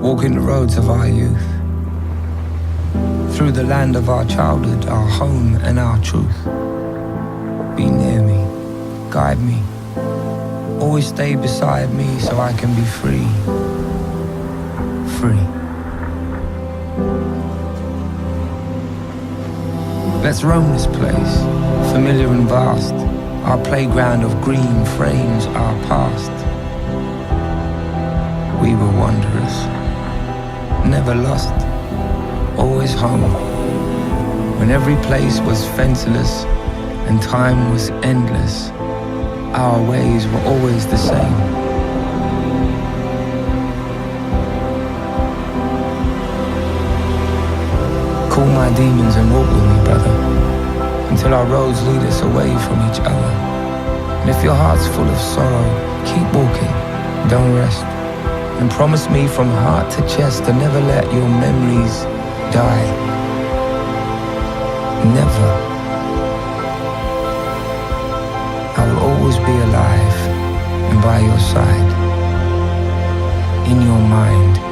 walking the roads of our youth, through the land of our childhood, our home and our truth. Be near me, guide me, always stay beside me so I can be free, free. Let's roam this place, familiar and vast, our playground of green frames our past. We were wanderers, never lost, always home, when every place was fenceless and time was endless. Our ways were always the same. Call my demons and walk with me, brother, until our roads lead us away from each other. And if your heart's full of sorrow, keep walking, don't rest. And promise me from heart to chest to never let your memories die. Never. I will always be alive and by your side, in your mind.